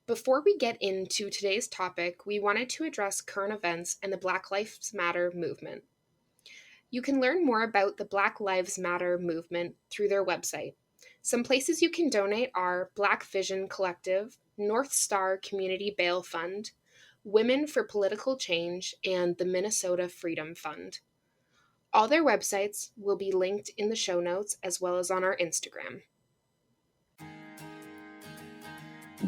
Before we get into today's topic, we wanted to address current events and the Black Lives Matter movement. You can learn more about the Black Lives Matter movement through their website. Some places you can donate are Black Vision Collective, North Star Community Bail Fund, Women for Political Change, and the Minnesota Freedom Fund. All their websites will be linked in the show notes as well as on our Instagram.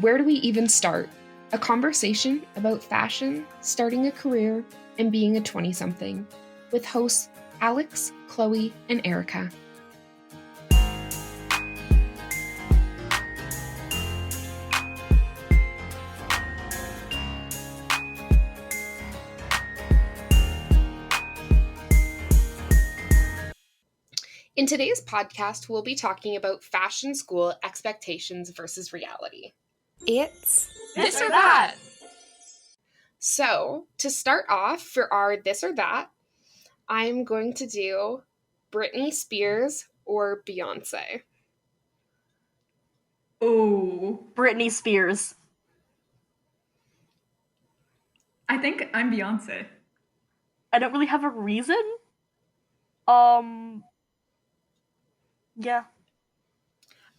Where do we even start? A conversation about fashion, starting a career, and being a 20-something, with hosts Alex, Chloe, and Erika. In today's podcast, we'll be talking about fashion school expectations versus reality. It's this or that. So, to start off for our this or that, I'm going to do Britney Spears or Beyonce. Oh, Britney Spears. I think I'm Beyonce. I don't really have a reason. Yeah.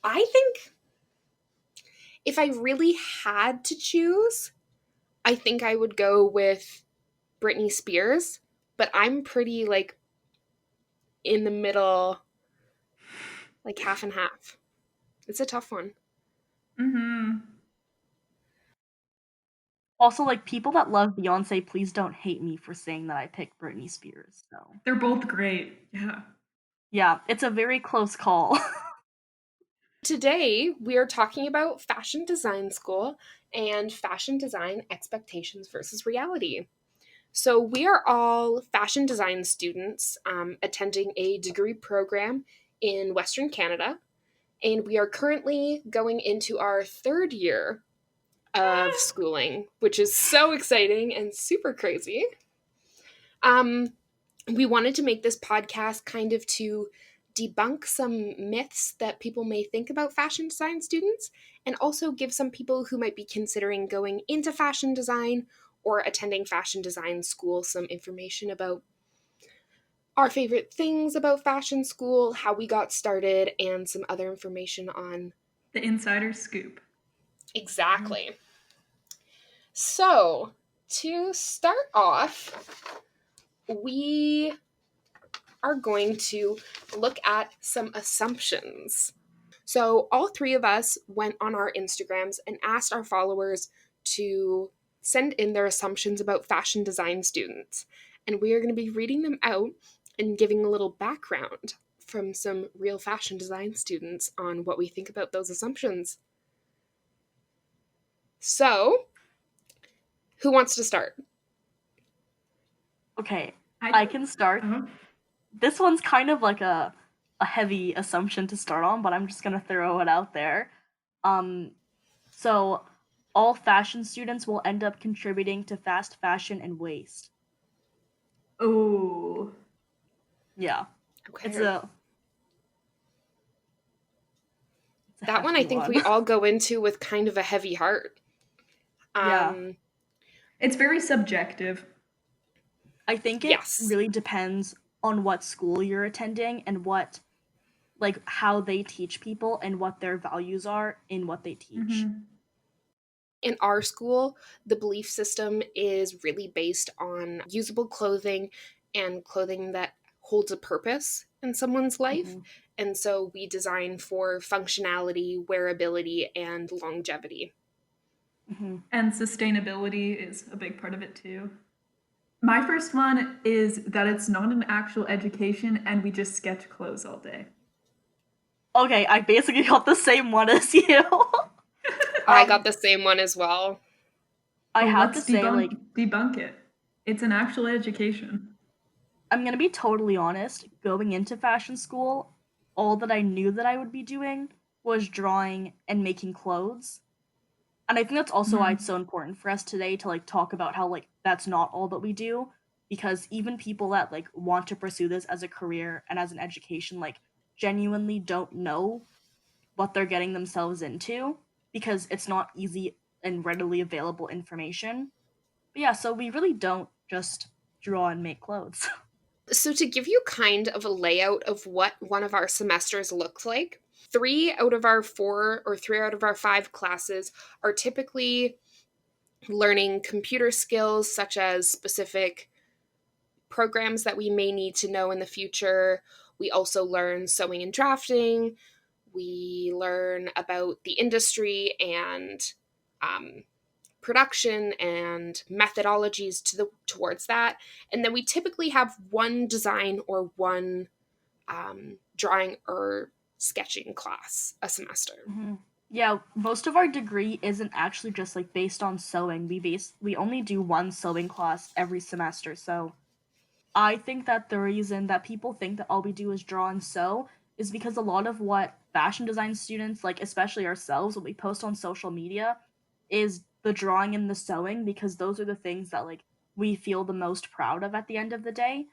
I think if I really had to choose, I think I would go with Britney Spears, but I'm pretty, in the middle, half and half. It's a tough one. Mm-hmm. Also, people that love Beyonce, please don't hate me for saying that I picked Britney Spears, so. They're both great, yeah. Yeah, it's a very close call. Today, we are talking about fashion design school and fashion design expectations versus reality. So we are all fashion design students attending a degree program in Western Canada, and we are currently going into our third year of schooling, which is so exciting and super crazy. We wanted to make this podcast kind of to debunk some myths that people may think about fashion design students, and also give some people who might be considering going into fashion design or attending fashion design school some information about our favorite things about fashion school, how we got started, and some other information on the insider scoop. Exactly. So, to start off, we are going to look at some assumptions. So all three of us went on our Instagrams and asked our followers to send in their assumptions about fashion design students. And we are going to be reading them out and giving a little background from some real fashion design students on what we think about those assumptions. So, who wants to start? Okay, I can start. Uh-huh. This one's kind of like a heavy assumption to start on, but I'm just gonna throw it out there. So all fashion students will end up contributing to fast fashion and waste. Oh. Yeah. Okay. It's a that one I think we all go into with kind of a heavy heart. Yeah. It's very subjective. I think it really depends on what school you're attending and what, how they teach people and what their values are in what they teach. Mm-hmm. In our school, the belief system is really based on usable clothing and clothing that holds a purpose in someone's life. Mm-hmm. And so we design for functionality, wearability, and longevity. Mm-hmm. And sustainability is a big part of it too. My first one is that it's not an actual education and we just sketch clothes all day. Okay, I basically got the same one as you. I got the same one as well. I have to say, debunk it. It's an actual education. I'm gonna be totally honest. Going into fashion school, all that I knew that I would be doing was drawing and making clothes. And I think that's also why it's so important for us today to talk about how that's not all that we do, because even people that want to pursue this as a career and as an education genuinely don't know what they're getting themselves into, because it's not easy and readily available information. But yeah, so we really don't just draw and make clothes. So, to give you kind of a layout of what one of our semesters looks like, 3 out of our 5 classes are typically learning computer skills such as specific programs that we may need to know in the future. We also learn sewing and drafting. We learn about the industry and production and methodologies towards that. And then we typically have one design or one drawing or sketching class a semester. Mm-hmm. Yeah, most of our degree isn't actually just like based on sewing. We only do one sewing class every semester. So I think that the reason that people think that all we do is draw and sew is because a lot of what fashion design students, like especially ourselves, what we post on social media is the drawing and the sewing because those are the things that like we feel the most proud of at the end of the day.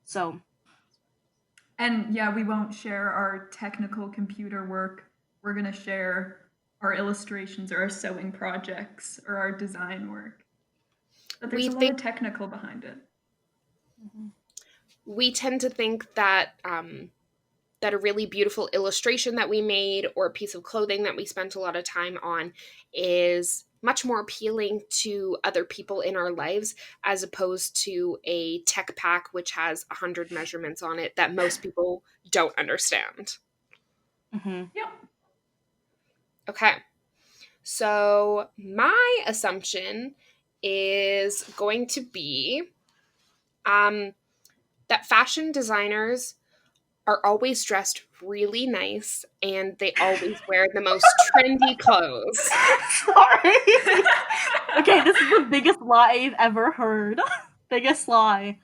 So, And yeah, we won't share our technical computer work. We're going to share our illustrations or our sewing projects or our design work. But there's We a lot think of technical behind it. we tend to think that that a really beautiful illustration that we made or a piece of clothing that we spent a lot of time on is much more appealing to other people in our lives as opposed to a tech pack which has 100 measurements on it that most people don't understand. mm-hmm. Yep. Okay. So my assumption is going to be that fashion designers are always dressed really nice and they always wear the most trendy clothes. Sorry. Okay, this is the biggest lie I've ever heard. Biggest lie.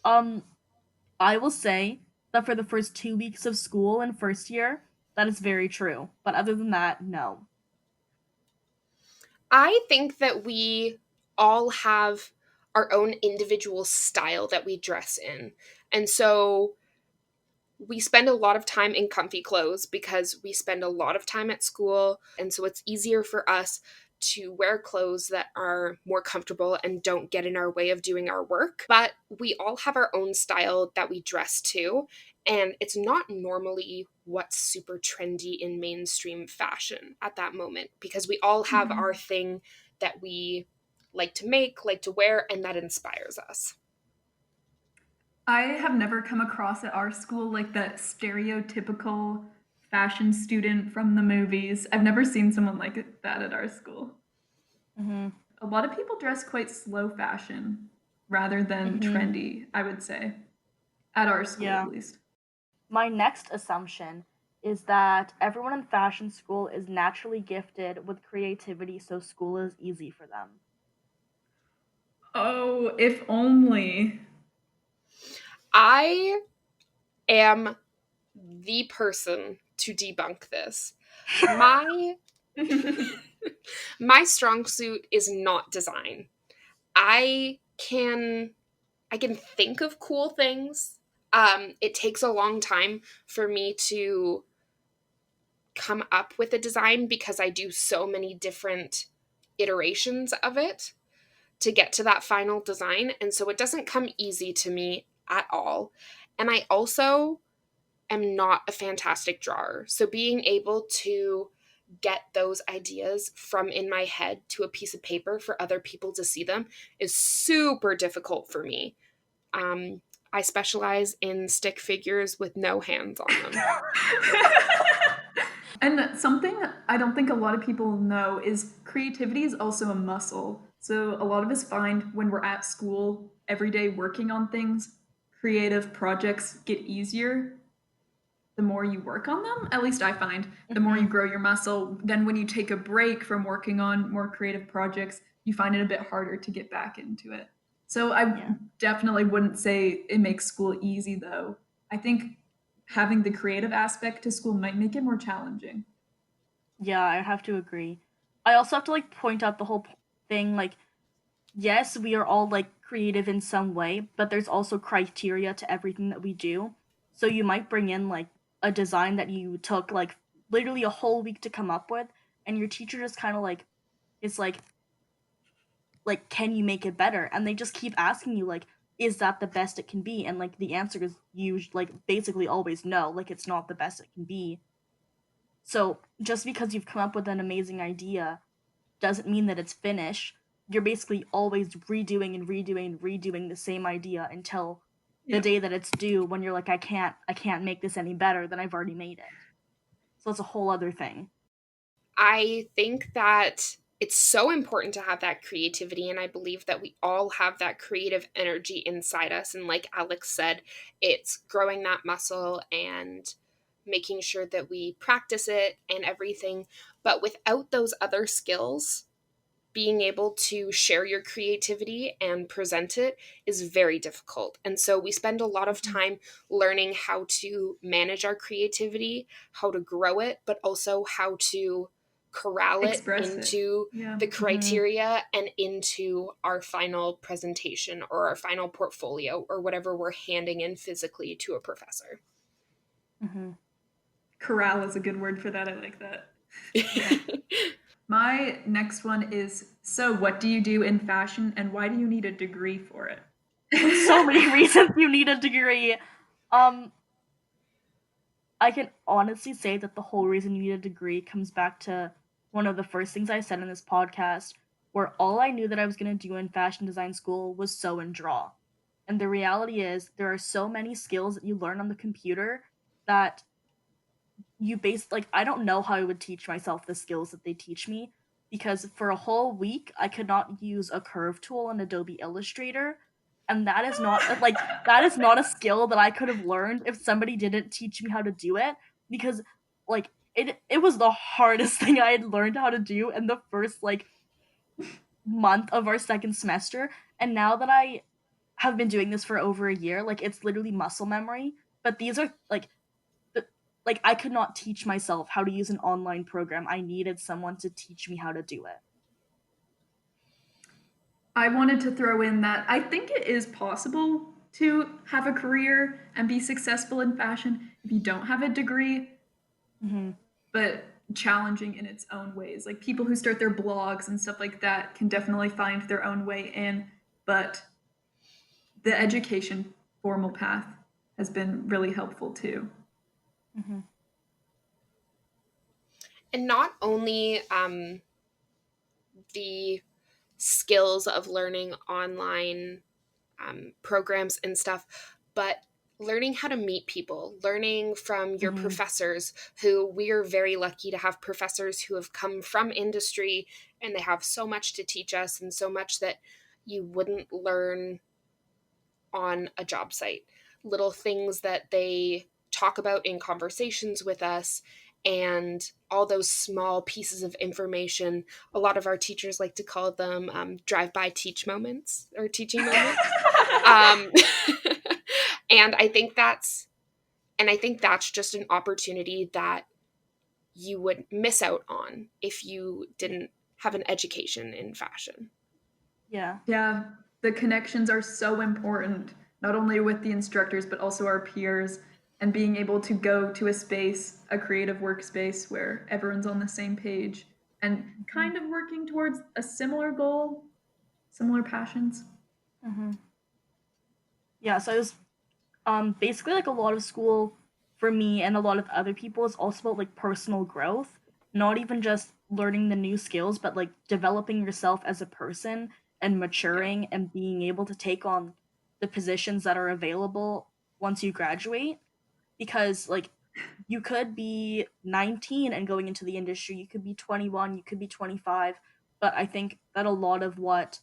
I will say that for the first 2 weeks of school in first year, that is very true. But other than that, no. I think that we all have our own individual style that we dress in. And so we spend a lot of time in comfy clothes because we spend a lot of time at school. And so it's easier for us to wear clothes that are more comfortable and don't get in our way of doing our work. But we all have our own style that we dress to. And it's not normally what's super trendy in mainstream fashion at that moment because we all have our thing that we like to make, like to wear, and that inspires us. I have never come across at our school like that stereotypical fashion student from the movies. I've never seen someone like that at our school. Mm-hmm. A lot of people dress quite slow fashion rather than Mm-hmm. trendy, I would say, at our school Yeah. at least. My next assumption is that everyone in fashion school is naturally gifted with creativity, so school is easy for them. Oh, if only. I am the person to debunk this. My my strong suit is not design. I can I can think of cool things. It takes a long time for me to come up with a design because I do so many different iterations of it to get to that final design. And so it doesn't come easy to me at all. And I also am not a fantastic drawer. So being able to get those ideas from in my head to a piece of paper for other people to see them is super difficult for me. I specialize in stick figures with no hands on them. And something I don't think a lot of people know is creativity is also a muscle. So a lot of us find when we're at school every day working on things, creative projects get easier the more you work on them. At least I find the more you Mm-hmm. grow your muscle, then when you take a break from working on more creative projects, you find it a bit harder to get back into it. So I Yeah. definitely wouldn't say it makes school easy though. I think having the creative aspect to school might make it more challenging. Yeah, I have to agree. I also have to like point out the whole thing like yes, we are all like creative in some way, but there's also criteria to everything that we do. So you might bring in like a design that you took like literally a whole week to come up with and your teacher just kind of like It's like, can you make it better? And they just keep asking you, like, is that the best it can be? And like the answer is usually, like, basically always no, like it's not the best it can be. So just because you've come up with an amazing idea doesn't mean that it's finished. You're basically always redoing and redoing and redoing the same idea until the Yeah. day that it's due, when you're like, I can't make this any better than I've already made it. So it's a whole other thing. I think that it's so important to have that creativity, and I believe that we all have that creative energy inside us. And like Alex said, it's growing that muscle and making sure that we practice it and everything. But without those other skills, being able to share your creativity and present it is very difficult. And so we spend a lot of time learning how to manage our creativity, how to grow it, but also how to corral it Express it. into Yeah. the criteria and into our final presentation or our final portfolio or whatever we're handing in physically to a professor. Corral is a good word for that. I like that. My next one is, so what do you do in fashion and why do you need a degree for it? So many reasons you need a degree. I can honestly say that the whole reason you need a degree comes back to one of the first things I said in this podcast, where all I knew that I was going to do in fashion design school was sew and draw. And the reality is, there are so many skills that you learn on the computer that I don't know how I would teach myself the skills that they teach me, because for a whole week I could not use a curve tool in Adobe Illustrator, and that is not that is not a skill that I could have learned if somebody didn't teach me how to do it, because it was the hardest thing I had learned how to do in the first month of our second semester. And now that I have been doing this for over a year, it's literally muscle memory. But these are I could not teach myself how to use an online program. I needed someone to teach me how to do it. I wanted to throw in that I think it is possible to have a career and be successful in fashion if you don't have a degree, but challenging in its own ways. Like people who start their blogs and stuff like that can definitely find their own way in, but the education formal path has been really helpful too. And not only the skills of learning online programs and stuff, but learning how to meet people, learning from your professors, who we are very lucky to have professors who have come from industry and they have so much to teach us and so much that you wouldn't learn on a job site. Little things that they talk about in conversations with us and all those small pieces of information. A lot of our teachers like to call them drive-by teach moments or teaching moments. um, and I think that's just an opportunity that you would miss out on if you didn't have an education in fashion. Yeah. Yeah, the connections are so important, not only with the instructors, but also our peers, and being able to go to a space, a creative workspace where everyone's on the same page and kind of working towards a similar goal, similar passions. Yeah, so it was basically a lot of school for me and a lot of other people is also about personal growth, not even just learning the new skills, but developing yourself as a person and maturing and being able to take on the positions that are available once you graduate. Because you could be 19 and going into the industry, you could be 21, you could be 25, but I think that a lot of what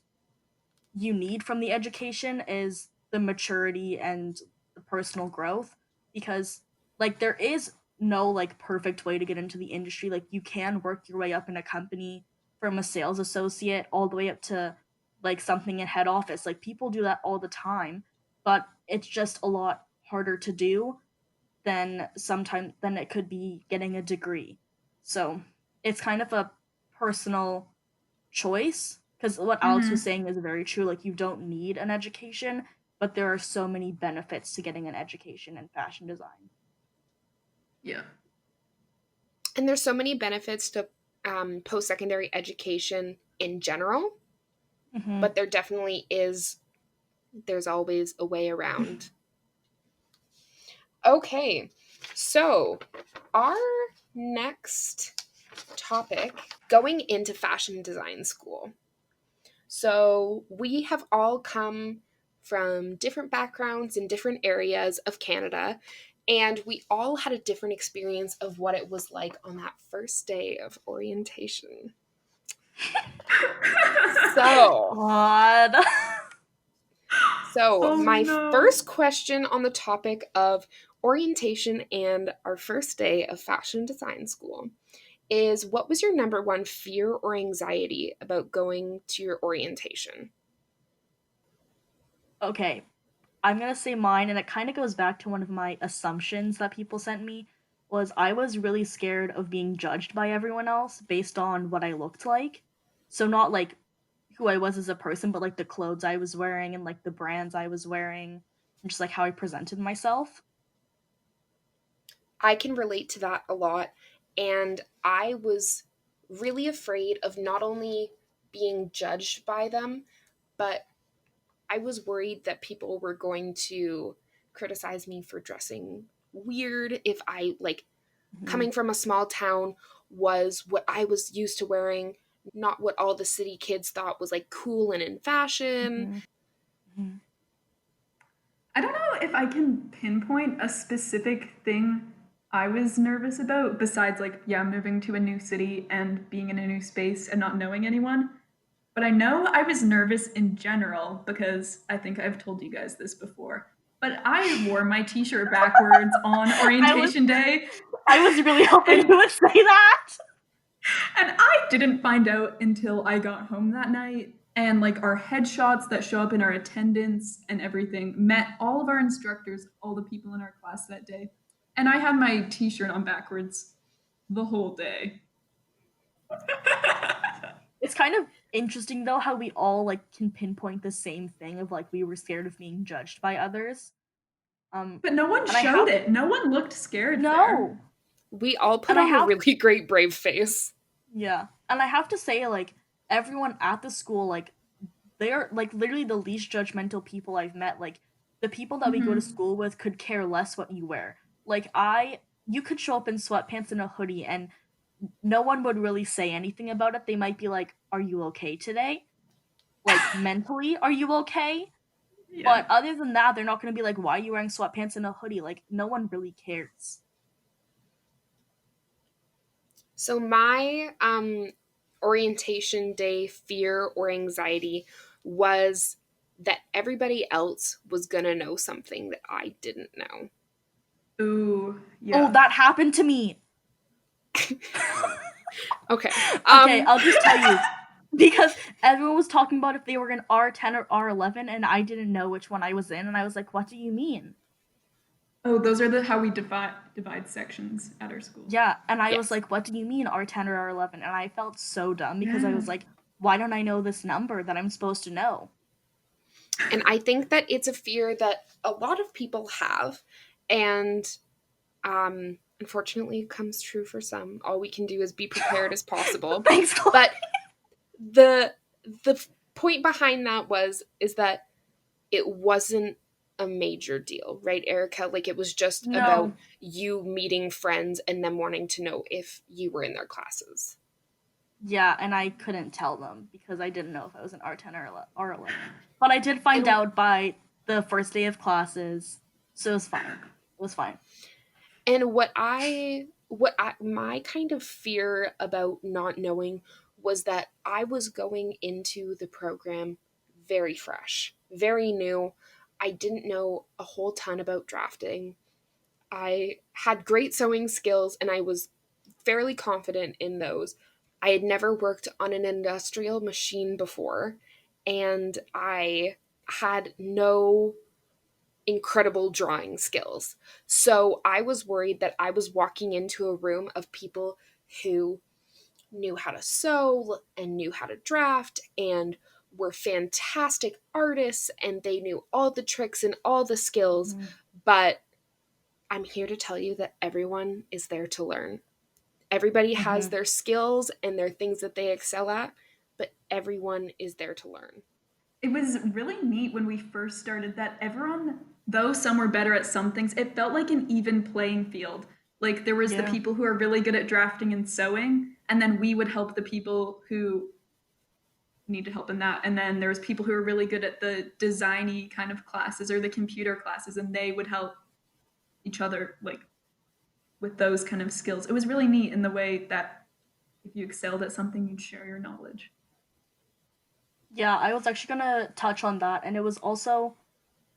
you need from the education is the maturity and the personal growth, because there is no perfect way to get into the industry. You can work your way up in a company from a sales associate all the way up to something in head office. People do that all the time, but it's just a lot harder to do than it could be getting a degree. So it's kind of a personal choice, because what Alex was saying is very true. You don't need an education, but there are so many benefits to getting an education in fashion design. Yeah. And there's so many benefits to post-secondary education in general, Mm-hmm. but there definitely is, there's always a way around. Okay, so our next topic, going into fashion design school. So we have all come from different backgrounds in different areas of Canada, and we all had a different experience of what it was like on that first day of orientation. So, God. Oh my no. first question on the topic of orientation and our first day of fashion design school is, what was your number one fear or anxiety about going to your orientation? Okay, I'm gonna say mine, and it kind of goes back to one of my assumptions that people sent me. Was I was really scared of being judged by everyone else based on what I looked like. So not like who I was as a person, but like the clothes I was wearing and like the brands I was wearing, and just like how I presented myself. I can relate to that a lot. And I was really afraid of not only being judged by them, but I was worried that people were going to criticize me for dressing weird if I, like, Mm-hmm. coming from a small town was what I was used to wearing, not what all the city kids thought was like cool and in fashion. Mm-hmm. Mm-hmm. I don't know if I can pinpoint a specific thing I was nervous about besides, like, yeah, moving to a new city and being in a new space and not knowing anyone. But I know I was nervous in general because I think I've told you guys this before. But I wore my t-shirt backwards on I was orientation day, I was really hoping and you would say that. I didn't find out until I got home that night. And like our headshots that show up in our attendance and everything met all of our instructors, all the people in our class that day. And I had my t-shirt on backwards the whole day. It's kind of interesting though how we all like can pinpoint the same thing of like we were scared of being judged by others. Um But no one and I showed have it. No one looked scared there. no. We all put And I on a have really great brave face. yeah. And I have to say like everyone at the school like they are like literally the least judgmental people I've met. Like the people that we go to Mm-hmm. school with could care less what you wear. Like I you could show up in sweatpants and a hoodie and no one would really say anything about it. They might be like, "Are you okay today?" Like mentally, "Are you okay?" Yeah. But other than that, they're not going to be like, "Why are you wearing sweatpants and a hoodie?" Like no one really cares. So my orientation day fear or anxiety was that everybody else was going to know something that I didn't know. Ooh, Oh, yeah. that happened to me. Okay. Okay, I'll just tell you because everyone was talking about if they were in R10 or R11 and I didn't know which one I was in and I was like, "What do you mean?" Oh, those are the how we divide sections at our school. Yeah, and I was Yes. like, "What do you mean R10 or R11?" And I felt so dumb because I Yeah. was like, "Why don't I know this number that I'm supposed to know?" And I think that it's a fear that a lot of people have, and unfortunately, it comes true for some. All we can do is be prepared as possible. Thanks, Chloe. But the point behind that is that it wasn't a major deal, right, Erica? Like, it was just about No. you meeting friends and them wanting to know if you were in their classes. Yeah, and I couldn't tell them because I didn't know if I was an R10 or R11. But I did find And out by the first day of classes, so it was fine. It was fine. and my kind of fear about not knowing was that I was going into the program very fresh, very new. I didn't know a whole ton about drafting. I had great sewing skills and I was fairly confident in those. I had never worked on an industrial machine before, and I had no incredible drawing skills. So I was worried that I was walking into a room of people who knew how to sew and knew how to draft and were fantastic artists and they knew all the tricks and all the skills. Mm-hmm. But I'm here to tell you that everyone is there to learn. Everybody has Mm-hmm. their skills and their things that they excel at. but everyone is there to learn. It was really neat when we first started that everyone, though some were better at some things, it felt like an even playing field. Like there was the Yeah. people who are really good at drafting and sewing, and then we would help the people who needed help in that. And then there was people who were really good at the designy kind of classes or the computer classes, and they would help each other like with those kind of skills. It was really neat in the way that if you excelled at something, you'd share your knowledge. Yeah, I was actually gonna touch on that, and it was also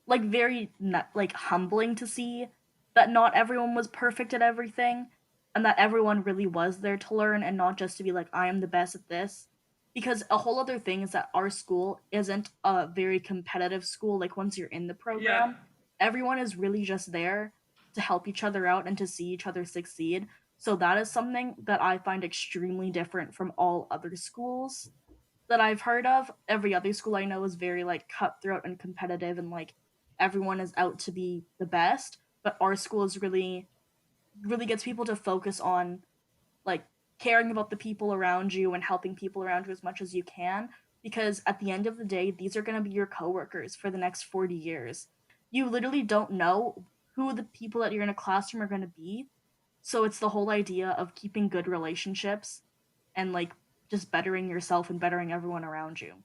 like very like humbling to see that not everyone was perfect at everything, and that everyone really was there to learn and not just to be like I am the best at this. Because a whole other thing is that our school isn't a very competitive school. Like once you're in the Yeah. program, everyone is really just there to help each other out and to see each other succeed. So that is something that I find extremely different from all other schools that I've heard of. Every other school I know is very like cutthroat and competitive and like everyone is out to be the best, but our school is really gets people to focus on like caring about the people around you and helping people around you as much as you can, because at the end of the day these are going to be your coworkers for the next 40 years. You literally don't know who the people that you're in a classroom are going to be. So it's the whole idea of keeping good relationships and like just bettering yourself and bettering everyone around you.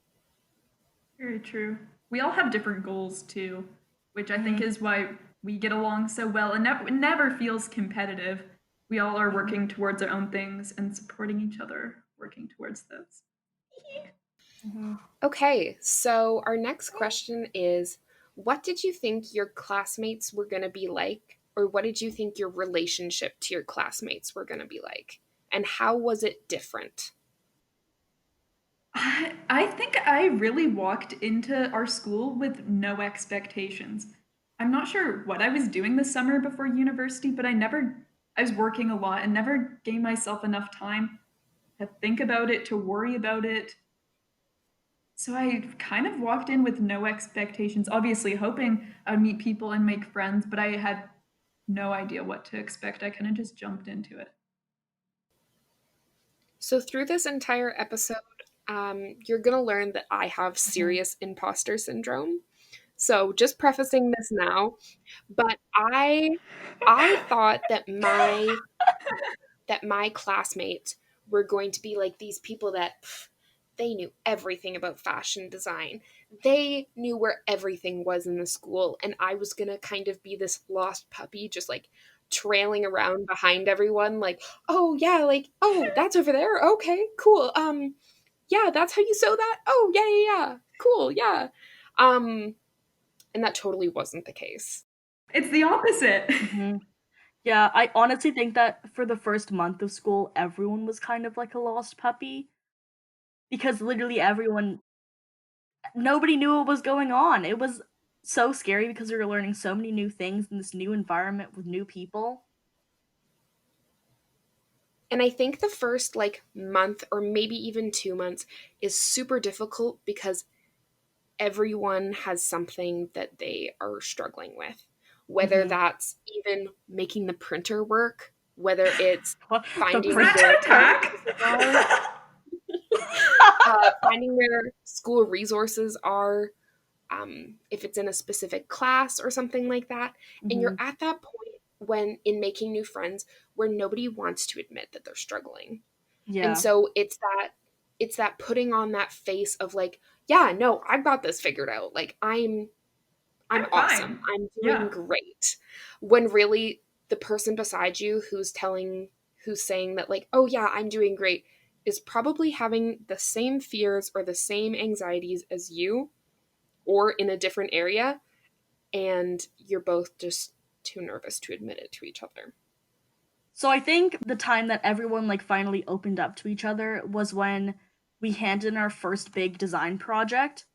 Very true. We all have different goals too, which I think Mm-hmm. is why we get along so well and it never feels competitive. We all are Mm-hmm. working towards our own things and supporting each other, working towards those. Mm-hmm. Okay, so our next question is, what did you think your classmates were going to be like? Or what did you think your relationship to your classmates were going to be like? And how was it different? I think I really walked into our school with no expectations. I'm not sure what I was doing this summer before university, but I was working a lot and never gave myself enough time to think about it, to worry about it. So I kind of walked in with no expectations, obviously hoping I'd meet people and make friends, but I had no idea what to expect. I kind of just jumped into it. So, through this entire episode, you're going to learn that I have Mm-hmm. serious imposter syndrome. So, just prefacing this now, but I thought that my classmates were going to be like these people that they knew everything about fashion design. They knew where everything was in the school, and I was going to kind of be this lost puppy just like trailing around behind everyone like, "Oh, yeah, like, oh, that's over there. Okay, cool. Yeah, that's how you sew that? Oh, yeah, yeah, yeah. Cool. Yeah." Um and that totally wasn't the case. It's the opposite. Mm-hmm. Yeah, I honestly think that for the first month of school, everyone was kind of like a lost puppy because literally everyone, nobody knew what was going on. It was so scary because we were learning so many new things in this new environment with new people. And I think the first like month or maybe even 2 months is super difficult because everyone has something that they are struggling with. Whether Mm-hmm. that's even making the printer work, whether it's What the Was finding that where an printer? resources are, attack? finding where school resources are, if it's in a specific class or something like that. And Mm-hmm. you're at that point when in making new friends where nobody wants to admit that they're struggling. And Yeah. so it's that putting on that face of like, yeah, no, I've got this figured out. Like I'm I'm awesome. fine. I'm doing Yeah. great. When really the person beside you who's saying that like, "Oh yeah, I'm doing great," is probably having the same fears or the same anxieties as you or in a different area, and you're both just too nervous to admit it to each other. So I think the time that everyone like finally opened up to each other was when we handed in our first big design project,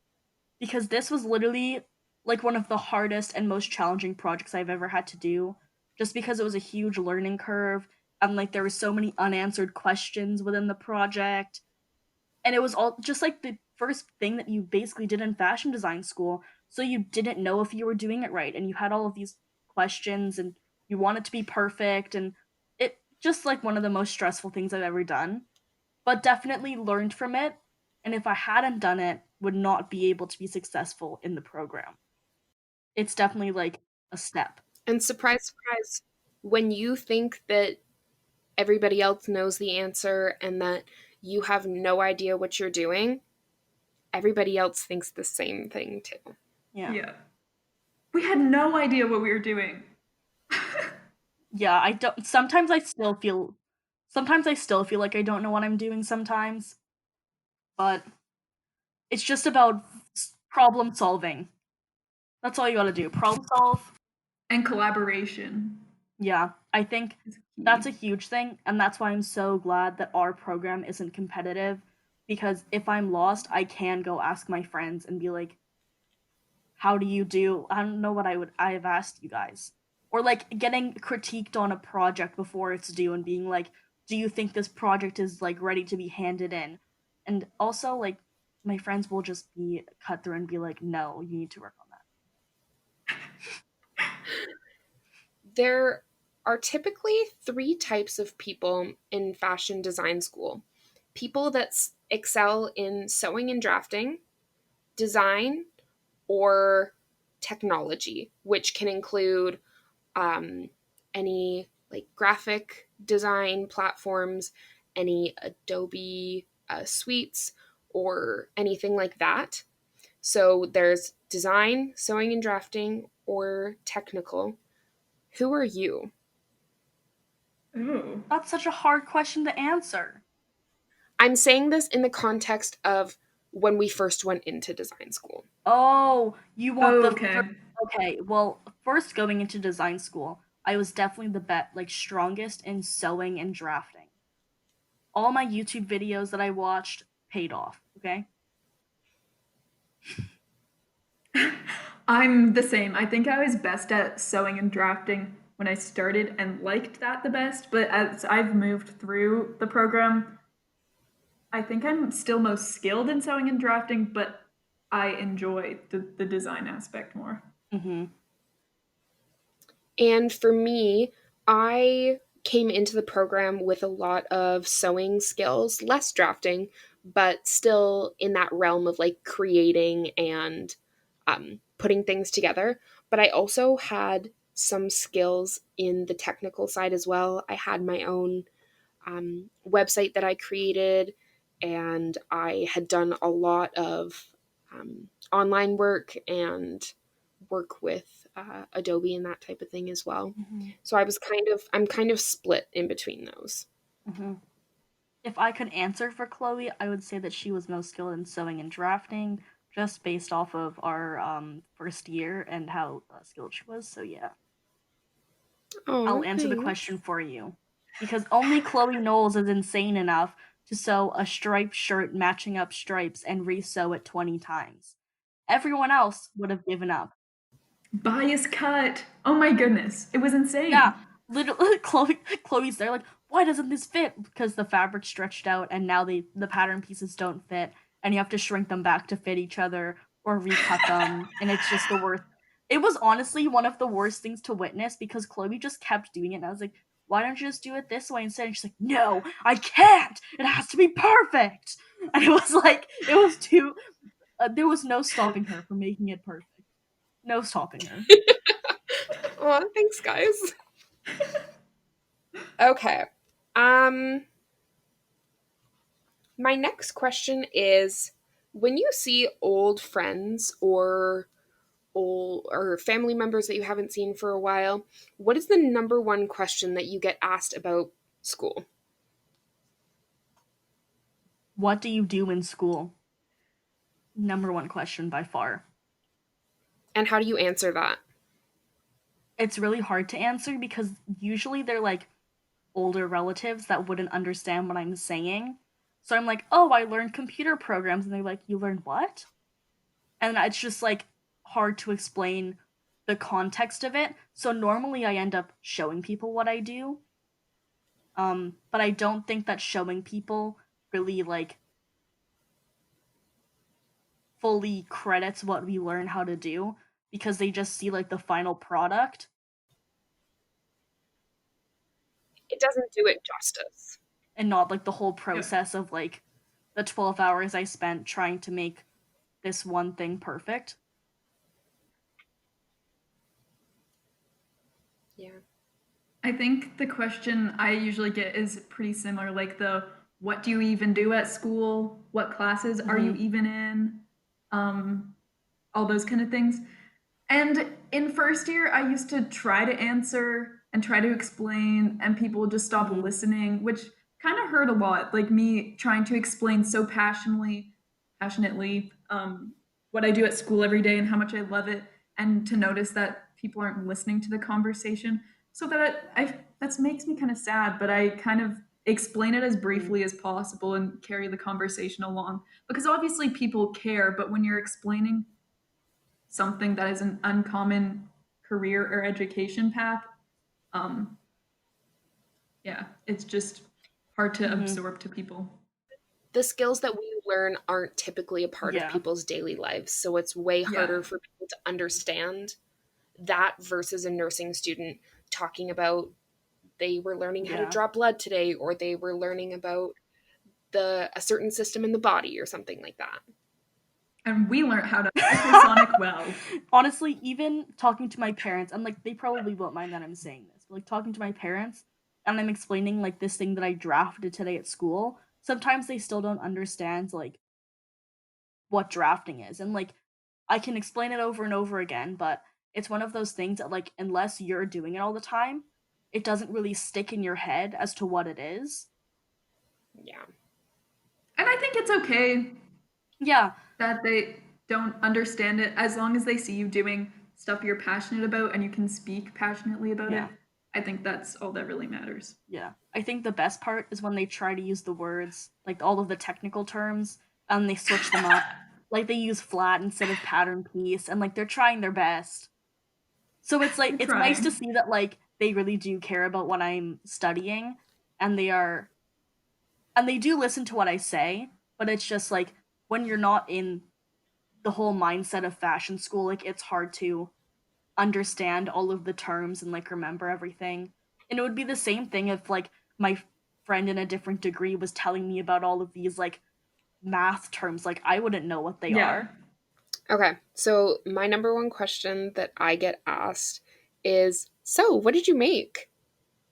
because this was literally like one of the hardest and most challenging projects I've ever had to do, just because it was a huge learning curve and like there were so many unanswered questions within the project, and it was all just like the first thing that you basically did in fashion design school, so you didn't know if you were doing it right and you had all of these questions and you want it to be perfect, and it just like one of the most stressful things I've ever done, but definitely learned from it. and if I hadn't done it, would not be able to be successful in the program. It's definitely like a step. And surprise, surprise, when you think that everybody else knows the answer and that you have no idea what you're doing, everybody else thinks the same thing too. Yeah. Yeah. We had no idea what we were doing. Yeah, I don't sometimes I still feel like I don't know what I'm doing sometimes, but it's just about problem solving. That's all you got to do. Problem solve. And collaboration Yeah, I think is that's key. a huge thing, and that's why I'm so glad that our program isn't competitive, because if I'm lost, I can go ask my friends and be like, "How do you do? I don't know what I have asked you guys." Or like getting critiqued on a project before it's due and being like, "Do you think this project is like ready to be handed in?" And also like my friends will just be cut through and be like, "No, you need to work on that." There are typically three types of people in fashion design school: people that excel in sewing and drafting, design, or technology, which can include any like graphic design platforms, any Adobe suites, or anything like that. So there's design, sewing and drafting, or technical. Who are you? Ooh. That's such a hard question to answer. I'm saying this in the context of when we first went into design school. Oh, you want the Okay. first. Okay, well, first going into design school, I was definitely the strongest in sewing and drafting. All my YouTube videos that I watched paid off, okay? I'm the same. I think I was best at sewing and drafting when I started and liked that the best, but as I've moved through the program, I think I'm still most skilled in sewing and drafting, but I enjoy the design aspect more. Mhm. And for me, I came into the program with a lot of sewing skills, less drafting, but still in that realm of like creating and putting things together. But I also had some skills in the technical side as well. I had my own website that I created, and I had done a lot of online work and work with Adobe and that type of thing as well. Mhm. So I'm kind of split in between those. Mhm. If I could answer for Chloe, I would say that she was most skilled in sewing and drafting, just based off of our first year and how skilled she was. So yeah, I'll Oh, answer the thanks. question for you, because only Chloe Knowles is insane enough to sew a striped shirt matching up stripes and re-sew it 20 times. Everyone else would have given up. Bias cut. Oh my goodness. It was Yeah, insane. literally, Chloe's there like, why doesn't this fit? Because the fabric stretched out, and now the pattern pieces don't fit, and you have to shrink them back to fit each other or recut them, and it's just the worst. It was honestly one of the worst things to witness because Chloe just kept doing it, and I was like, why don't you just do it this way instead? And she's like, no, I can't. It has to be perfect. And it was like it was too. There was no stopping her from making it perfect. No stopping her. Oh, thanks, guys. Okay. Um, my next question is, when you see old friends or old or family members that you haven't seen for a while, what is the number one question that you get asked about school? What do you do in school? Number one question by far. And how do you answer that? It's really hard to answer because usually they're like older relatives that wouldn't understand what I'm saying. So I'm like, oh, I learned computer programs. And they're like, you learned what? And it's just like hard to explain the context of it. So normally I end up showing people what I do. But I don't think that showing people really like fully credits what we learn how to do because they just see like the final product It doesn't do it justice. and not like the whole Yep. process of like the 12 hours I spent trying to make this one thing perfect. Yeah. I think the question I usually get is pretty similar, like the what do you even do at school? What classes are you even in? Um, all those kind of things. And in first year, I used to try to answer and try to explain, and people would just stop listening, which kind of hurt a lot. Like me trying to explain so passionately, what I do at school every day and how much I love it, and to notice that people aren't listening to the conversation. So that makes me kind of sad, but I kind of explain it as briefly as possible and carry the conversation along because obviously people care, but when you're explaining something that is an uncommon career or education path, um, yeah, it's just hard to absorb to people. The skills that we learn aren't typically a part of Yeah. people's daily lives, so it's way Yeah. harder for people to understand that versus a nursing student talking about they were learning how to Yeah. draw blood today, or they were learning about a certain system in the body or something like that. And we learned how to ultrasonic well. Honestly, even talking to my parents, I'm like, they probably won't mind that I'm saying this, but like talking to my parents and I'm explaining like this thing that I drafted today at school, sometimes they still don't understand like what drafting is. And like I can explain it over and over again, but it's one of those things that like unless you're doing it all the time, it doesn't really stick in your head as to what it is. Yeah. And I think it's okay Yeah. that they don't understand it as long as they see you doing stuff you're passionate about and you can speak passionately about it. Yeah. I think that's all that really matters. Yeah. I think the best part is when they try to use the words, like all of the technical terms, and they switch them up. Like they use flat instead of pattern piece, and like they're trying their best. So it's like They're it's nice to trying. see that like they really do care about what I'm studying, and they do listen to what I say, but it's just like when you're not in the whole mindset of fashion school, like it's hard to understand all of the terms and like remember everything. And it would be the same thing if like my friend in a different degree was telling me about all of these like math terms, like I wouldn't know what they Yeah. are. Okay. So my number one question that I get asked is, so what did you make?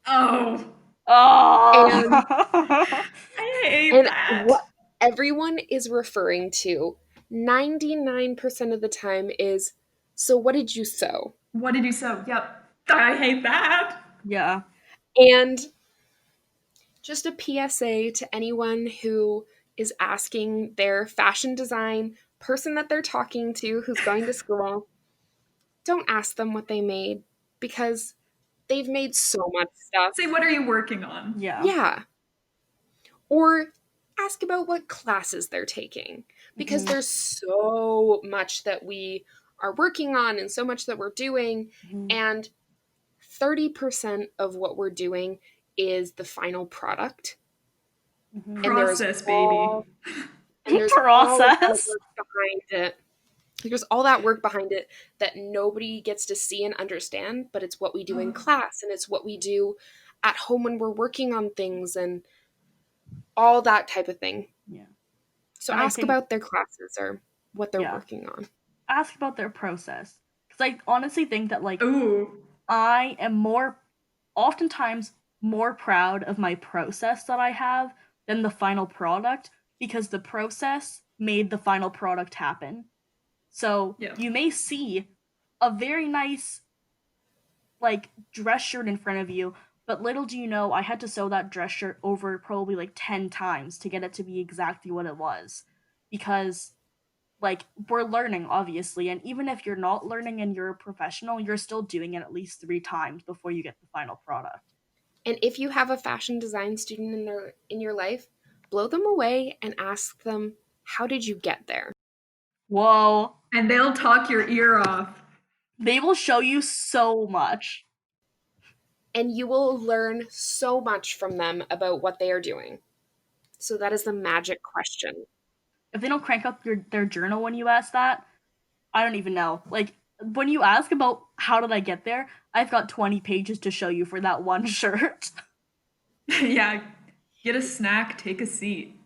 Oh, And Oh. I hate and that. what everyone is referring to 99% of the time is, so what did you sew? What did you sew? Yep. I hate that. Yeah. And just a PSA to anyone who is asking their fashion design person that they're talking to who's going to school, don't ask them what they made because they've made so much stuff. Say, what are you working on? Yeah. Yeah. Or ask about what classes they're taking because Mhm. there's so much that we are working on and so much that we're doing. Mhm. And 30% of what we're doing is the final product. Mhm. And there's Process, baby. all and there's all of that Process. work behind it. There's all that work behind it that nobody gets to see and understand, but it's what we do in class and it's what we do at home when we're working on things and all that type of thing. Yeah. So And I ask think about their classes or what they're yeah, working on. ask about their process cuz I honestly think that like Ooh. I am more oftentimes more proud of my process that I have than the final product because the process made the final product happen. So Yeah. you may see a very nice like dress shirt in front of you, but little do you know I had to sew that dress shirt over probably like 10 times to get it to be exactly what it was. Because like we're learning obviously, and even if you're not learning and you're a professional, you're still doing it at least 3 times before you get the final product. And if you have a fashion design student in your life, blow them away and ask them, how did you get there? Whoa. And they'll talk your ear off. They will show you so much. And you will learn so much from them about what they are doing. So that is the magic question. If they don't crank up their journal when you ask that, I don't even know. Like when you ask about how did I get there, I've got 20 pages to show you for that one shirt. Yeah. Get a snack, take a seat.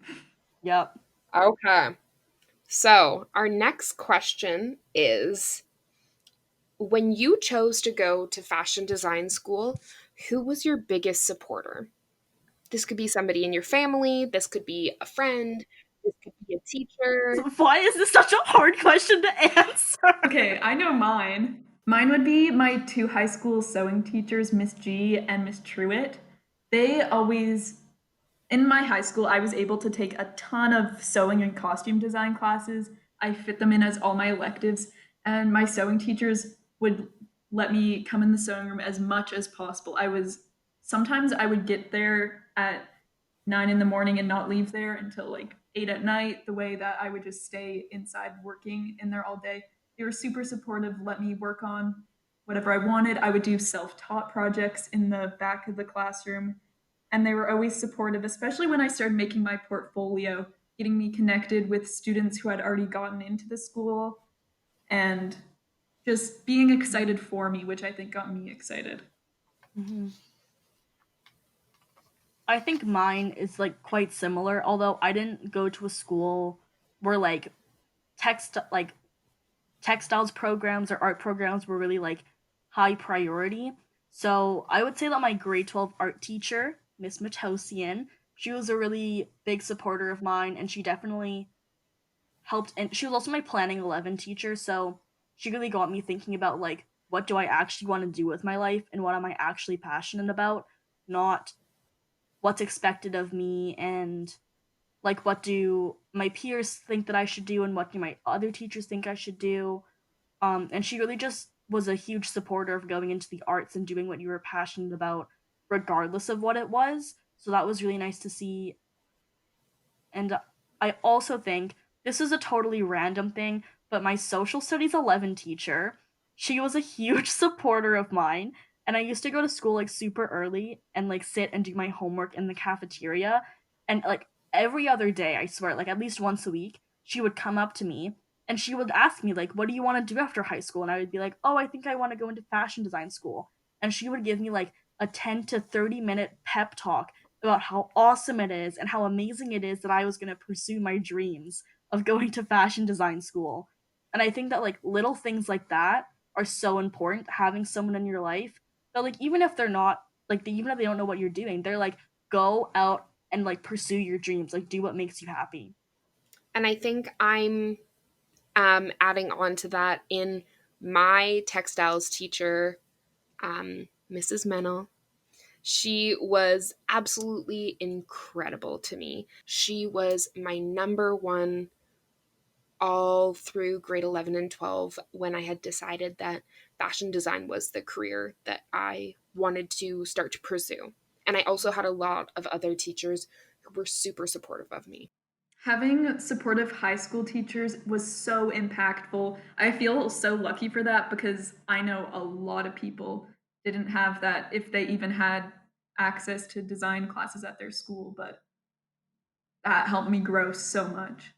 Yep. Okay. So, our next question is, when you chose to go to fashion design school, who was your biggest supporter? This could be somebody in your family, this could be a friend, this could be a teacher. Why is this such a hard question to answer? Okay, I know mine. Mine would be my two high school sewing teachers, Miss G and Miss Truitt. They always, in my high school, I was able to take a ton of sewing and costume design classes. I fit them in as all my electives, and my sewing teachers would let me come in the sewing room as much as possible. Sometimes I would get there at 9 in the morning and not leave there until like 8 at night, the way that I would just stay inside working in there all day. They were super supportive, let me work on whatever I wanted. I would do self taught projects in the back of the classroom. And they were always supportive, especially when I started making my portfolio, getting me connected with students who had already gotten into the school and just being excited for me, which I think got me excited. Mm-hmm. I think mine is like quite similar, although I didn't go to a school where text like textiles programs or art programs were really like high priority. So I would say that my grade 12 art teacher, Miss Matosian, she was a really big supporter of mine, and she definitely helped. And she was also my planning 11 teacher, so she really got me thinking about like what do I actually want to do with my life and what am I actually passionate about, not what's expected of me, and like what do my peers think that I should do and what do my other teachers think I should do. And she really just was a huge supporter of going into the arts and doing what you were passionate about regardless of what it was, so that was really nice to see. And I also think this is a totally random thing, but my social studies 11 teacher, she was a huge supporter of mine. And I used to go to school like super early and like sit and do my homework in the cafeteria. And like every other day, I swear, like at least once a week, she would come up to me and she would ask me, like, what do you want to do after high school? And I would be like, oh, I think I want to go into fashion design school. And she would give me like a 10 to 30-minute pep talk about how awesome it is and how amazing it is that I was going to pursue my dreams of going to fashion design school. And I think that like little things like that are so important, having someone in your life that like even if they're not like even if they don't know what you're doing, they're like go out and like pursue your dreams, like do what makes you happy. And I think I'm adding on to that in my textiles teacher, Mrs. Mennel. She was absolutely incredible to me. She was my number one all through grade 11 and 12 when I had decided that fashion design was the career that I wanted to start to pursue. And I also had a lot of other teachers who were super supportive of me. Having supportive high school teachers was so impactful. I feel so lucky for that because I know a lot of people didn't have that if they even had access to design classes at their school, but that helped me grow so much.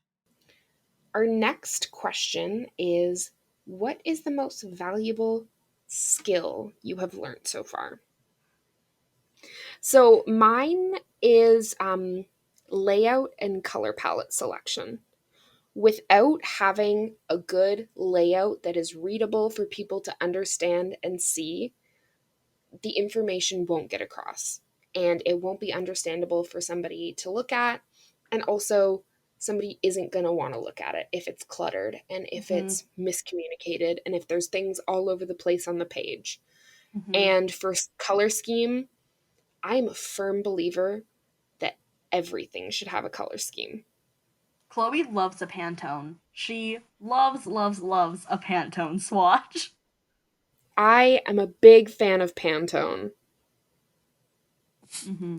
Our next question is, what is the most valuable skill you have learned so far? So mine is layout and color palette selection. Without having a good layout that is readable for people to understand and see, the information won't get across and it won't be understandable for somebody to look at. And also, somebody isn't going to want to look at it if it's cluttered and if Mm-hmm. it's miscommunicated and if there's things all over the place on the page. Mm-hmm. And for color scheme, I'm a firm believer that everything should have a color scheme. Chloe loves a Pantone. She loves a Pantone swatch. I am a big fan of Pantone. Mm-hmm.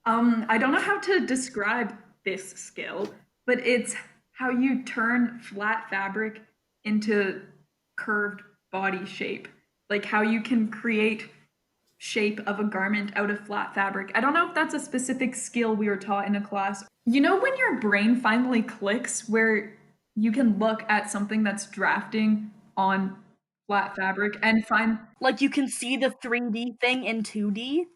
I don't know how to describe this skill, but it's how you turn flat fabric into curved body shape. Like how you can create shape of a garment out of flat fabric. I don't know if that's a specific skill we were taught in a class. You know when your brain finally clicks where you can look at something that's drafting on flat fabric and find Like you can see the 3D thing in 2D.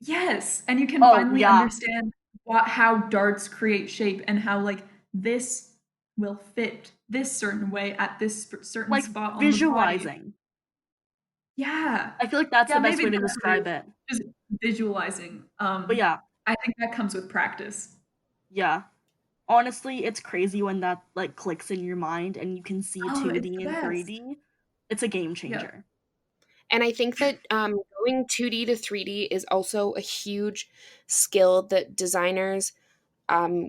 yes, and you can Oh finally yeah. understand how darts create shape and how like this will fit this certain way at this certain Like spot on the body. visualizing. Yeah. I feel like that's Yeah, the best maybe way to that's what it describe is. it. Just visualizing. But yeah, I think that comes with practice. yeah. Honestly, it's crazy when that like clicks in your mind and you can see Oh, it's 2D the and best. 3D. It's a game Yeah. changer. And I think that going 2D to 3D is also a huge skill that designers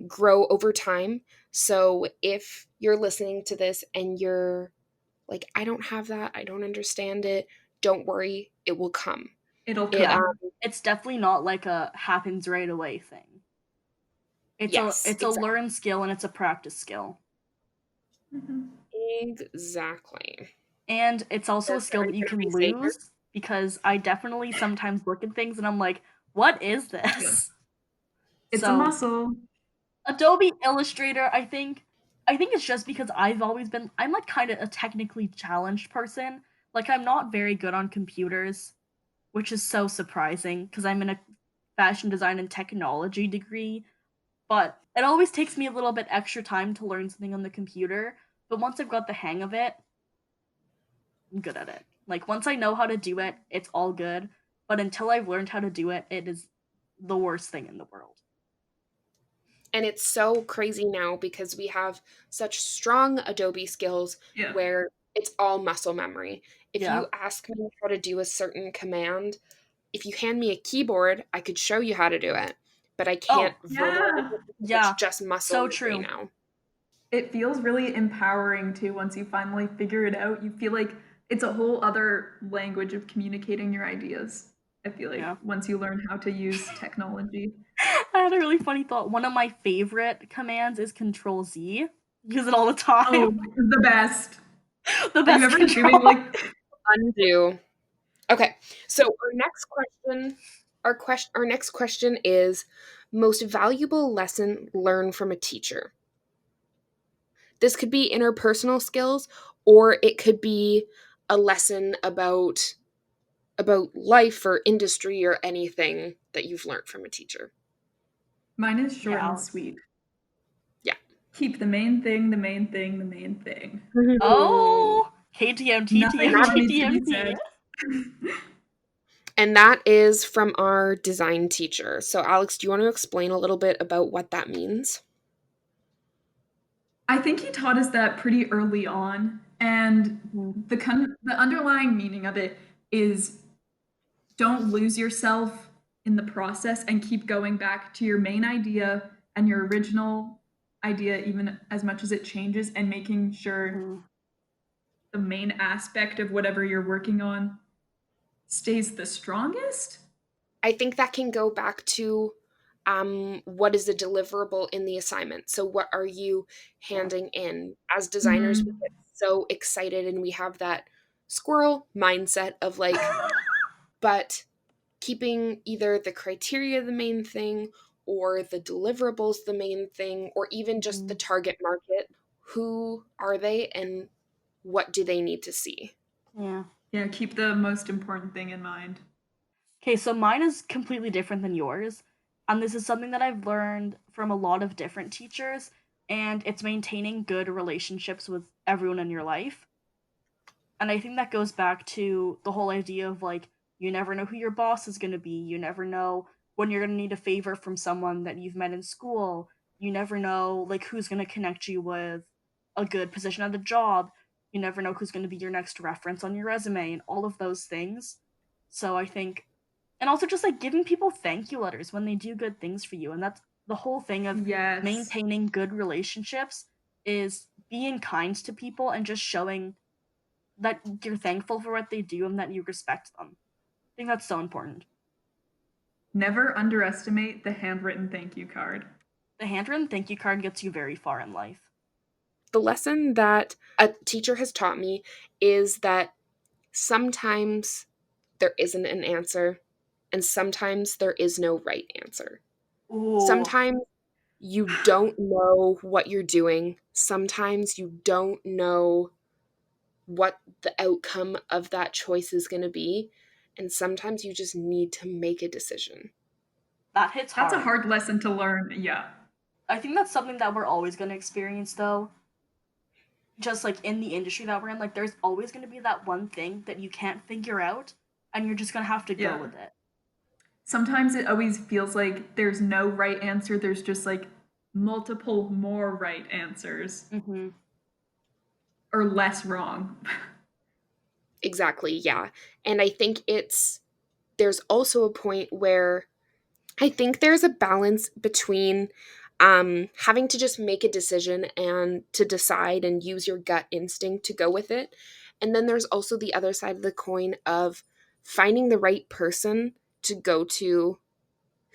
grow over time. So if you're listening to this and you're like, I don't have that, I don't understand it, don't worry, it will come. It'll It come. It's definitely not like a happens right away thing. Yes, It's a learned skill and it's a practice skill. Mhm. exactly. And it's also a Is there skill that you anything can we say here? lose because I definitely sometimes look at things and I'm like, what is Yeah. this? It's a So muscle. Adobe Illustrator, I think it's just because I'm like kind of a technically challenged person. Like I'm not very good on computers, which is so surprising because I'm in a fashion design and technology degree, but it always takes me a little bit extra time to learn something on the computer. But once I've got the hang of it, I'm good at it. Like once I know how to do it, it's all good. But until I've learned how to do it, it is the worst thing in the world. And it's so crazy now because we have such strong Adobe skills Yeah. where it's all muscle memory. If Yeah. you ask me how to do a certain command, if you hand me a keyboard, I could show you how to do it, but I can't Oh, verbalize Yeah. it because it's yeah. just muscle So memory true. now. It feels really empowering too once you finally figure it out. You feel like it's a whole other language of communicating your ideas. I feel like Yeah. once you learn how to use technology. I had a really funny thought. One of my favorite commands is Control Z. Use it all the time. Oh, the best. The Are you best ever doing control. like Undo. Okay, so our next question is most valuable lesson learned from a teacher. This could be interpersonal skills, or it could be a lesson about life or industry or anything that you've learned from a teacher. mine is Yeah, short and Alex. sweet. Yeah. Keep the main thing, the main thing, the main thing. Oh, KTM, Nothing TTM, more needs to be TTMT. said. And that is from our design teacher. So, Alex, do you want to explain a little bit about what that means? I think he taught us that pretty early on, and the underlying meaning of it is don't lose yourself in the process and keep going back to your main idea and your original idea, even as much as it changes, and making sure Mhm. the main aspect of whatever you're working on stays the strongest. I think that can go back to what is the deliverable in the assignment. So, what are you Yeah. handing in? As designers, we Mm-hmm. get so excited and we have that squirrel mindset of like, but keeping either the criteria the main thing or the deliverables the main thing or even just the Mhm. target market. Who are they and what do they need to see? Yeah. Yeah, keep the most important thing in mind. Okay, so mine is completely different than yours. And this is something that I've learned from a lot of different teachers, and it's maintaining good relationships with everyone in your life. And I think that goes back to the whole idea of like, you never know who your boss is going to be. You never know when you're going to need a favor from someone that you've met in school. You never know like who's going to connect you with a good position at a job. You never know who's going to be your next reference on your resume and all of those things. So I think, and also just like giving people thank you letters when they do good things for you. And that's the whole thing of Yes. maintaining good relationships is being kind to people and just showing that you're thankful for what they do and that you respect them. I think that's so important. Never underestimate the handwritten thank you card. The handwritten thank you card gets you very far in life. The lesson that a teacher has taught me is that sometimes there isn't an answer and sometimes there is no right answer. Ooh. Sometimes you don't know what you're doing. Sometimes you don't know what the outcome of that choice is going to be. And sometimes you just need to make a decision. That hits That's a hard. hard lesson to learn. Yeah. I think that's something that we're always going to experience, though. Just like in the industry that we're in, like there's always going to be that one thing that you can't figure out, and you're just going to have to go Yeah. with it. Sometimes it always feels like there's no right answer. There's just like multiple more right answers Mm-hmm. or less wrong. Exactly, yeah. And I think there's also a point where I think there's a balance between having to just make a decision and to decide and use your gut instinct to go with it. And then there's also the other side of the coin of finding the right person to go to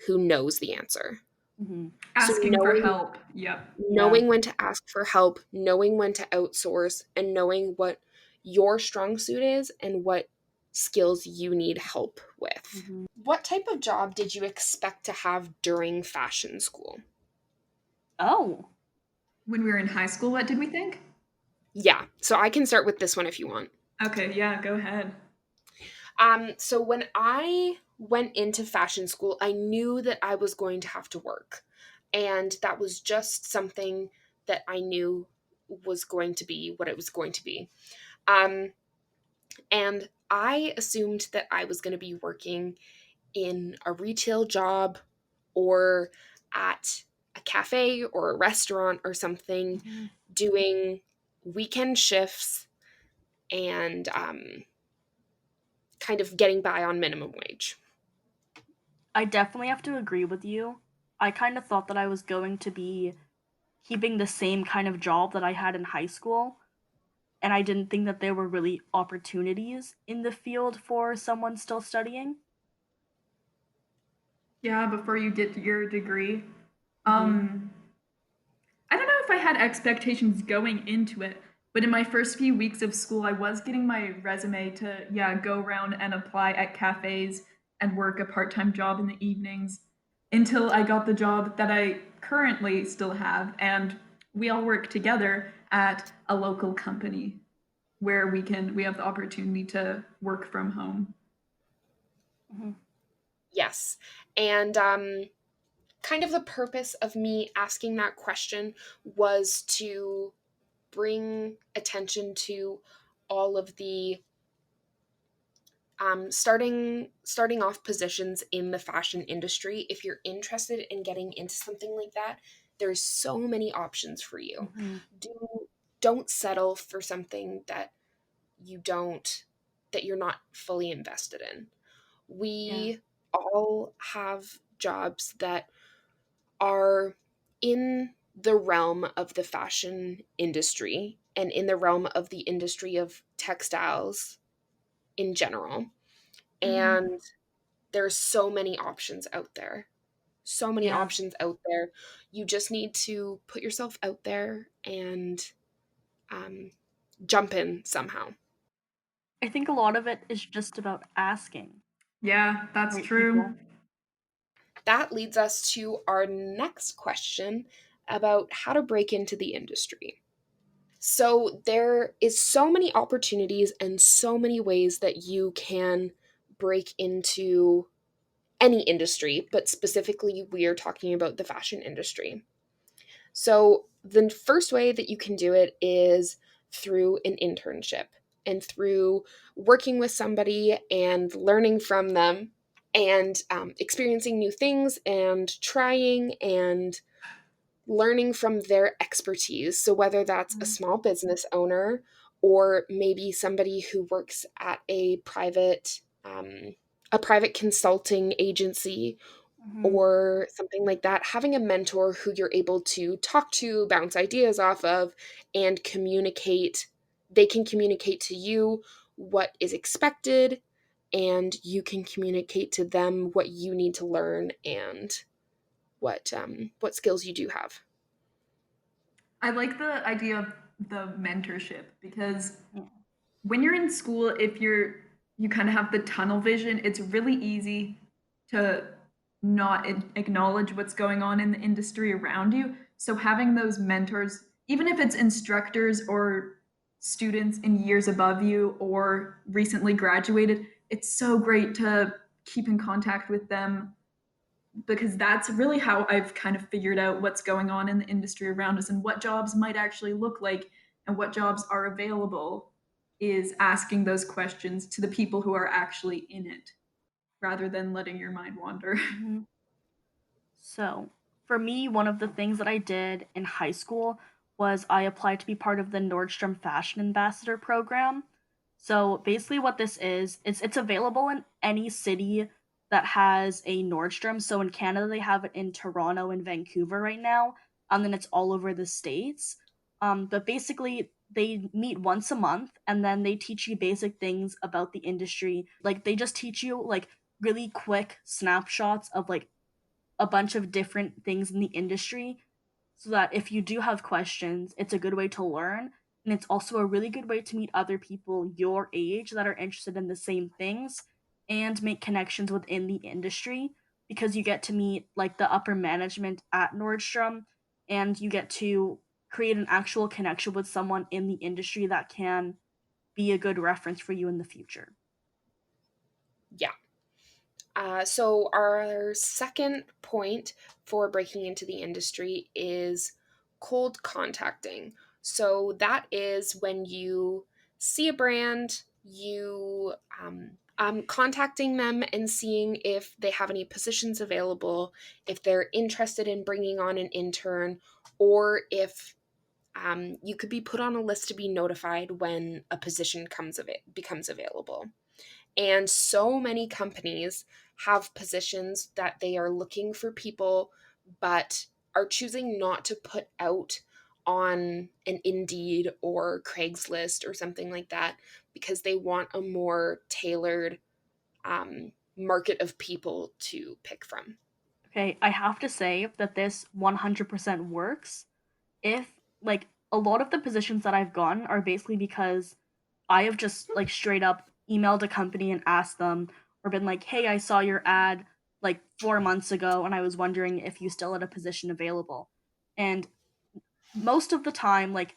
who knows the answer. Mm-hmm. So Asking for help. Yep. Yeah. knowing when to ask for help, knowing when to outsource, and knowing what your strong suit is and what skills you need help with. Mm-hmm. What type of job did you expect to have during fashion school? Oh. When we were in high school, what did we think? Yeah, so I can start with this one if you want. Okay, yeah, go ahead. So when I went into fashion school, I knew that I was going to have to work. And that was just something that I knew was going to be what it was going to be. Um, and I assumed that I was going to be working in a retail job or at a cafe or a restaurant or something, Mm-hmm. doing weekend shifts and kind of getting by on minimum wage. I definitely have to agree with you. I kind of thought that I was going to be keeping the same kind of job that I had in high school, and I didn't think that there were really opportunities in the field for someone still studying. Yeah, before you get your degree. Mm-hmm. Um, I don't know if I had expectations going into it, but in my first few weeks of school, I was getting my resume to, yeah, go around and apply at cafes and work a part time job in the evenings until I got the job that I currently still have. And we all work together at a local company where we have the opportunity to work from home. Mm-hmm. Yes. And kind of the purpose of me asking that question was to bring attention to all of the starting off positions in the fashion industry. If you're interested in getting into something like that, there's so many options for you. Mm-hmm. Do don't settle for something you don't that you're not fully invested in. Yeah. We all have jobs that are in the realm of the fashion industry and in the realm of the industry of textiles in general. Mm-hmm. And there's so many options out there. So many Yeah. options out there. You just need to put yourself out there and um, jump in somehow. I think a lot of it is just about asking Yeah, that's right true. people. That leads us to our next question about how to break into the industry. So there is so many opportunities and so many ways that you can break into any industry, but specifically we are talking about the fashion industry. So the first way that you can do it is through an internship and through working with somebody and learning from them and experiencing new things and trying and learning from their expertise. So, whether that's a small business owner or maybe somebody who works at a private consulting agency Mm-hmm. or something like that, having a mentor who you're able to talk to, bounce ideas off of, and communicate, they can communicate to you what is expected, and you can communicate to them what you need to learn and what skills you do have. I like the idea of the mentorship because Yeah. when you're in school, if you kind of have the tunnel vision, it's really easy to not acknowledge what's going on in the industry around you. So having those mentors, even if it's instructors or students in years above you or recently graduated, it's so great to keep in contact with them because that's really how I've kind of figured out what's going on in the industry around us and what jobs might actually look like and what jobs are available, is asking those questions to the people who are actually in it rather than letting your mind wander. Mm-hmm. So, for me, one of the things that I did in high school was I applied to be part of the Nordstrom Fashion Ambassador program. So, basically what this is, it's available in any city that has a Nordstrom. So, in Canada they have it in Toronto and Vancouver right now, and then it's all over the states. But basically they meet once a month and then they teach you basic things about the industry. Like they just teach you like really quick snapshots of like a bunch of different things in the industry so that if you do have questions, it's a good way to learn. And it's also a really good way to meet other people your age that are interested in the same things and make connections within the industry because you get to meet like the upper management at Nordstrom and you get to create an actual connection with someone in the industry that can be a good reference for you in the future. Yeah. So, our second point for breaking into the industry is cold contacting. So, that is when you see a brand, you contacting them and seeing if they have any positions available, if they're interested in bringing on an intern, or if you could be put on a list to be notified when a position becomes available. And so many companies have positions that they are looking for people, but are choosing not to put out on an Indeed or Craigslist or something like that because they want a more tailored market of people to pick from. Okay, I have to say that this 100% works. If like a lot of the positions that I've gotten are basically because I have just like straight up emailed a company and asked them or been like, "Hey, I saw your ad like 4 months ago and I was wondering if you still had a position available." And most of the time like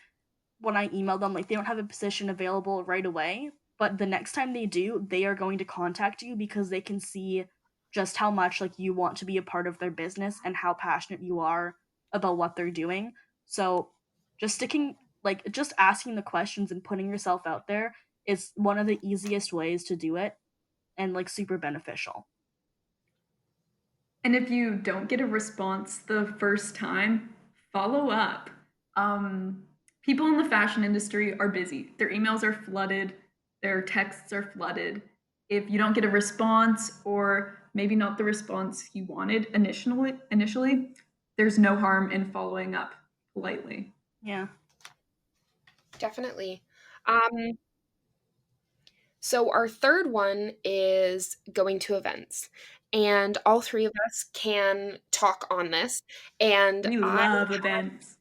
when I email them, like they don't have a position available right away, but the next time they do, they are going to contact you because they can see just how much like you want to be a part of their business and how passionate you are about what they're doing. So, just sticking like just asking the questions and putting yourself out there is one of the easiest ways to do it and like super beneficial. And if you don't get a response the first time, follow up. Um, People in the fashion industry are busy. Their emails are flooded, their texts are flooded. If you don't get a response, or maybe not the response you wanted initially, there's no harm in following up politely. Yeah. Definitely. Um, So, our third one is going to events. And all three of us can talk on this. And We I love events.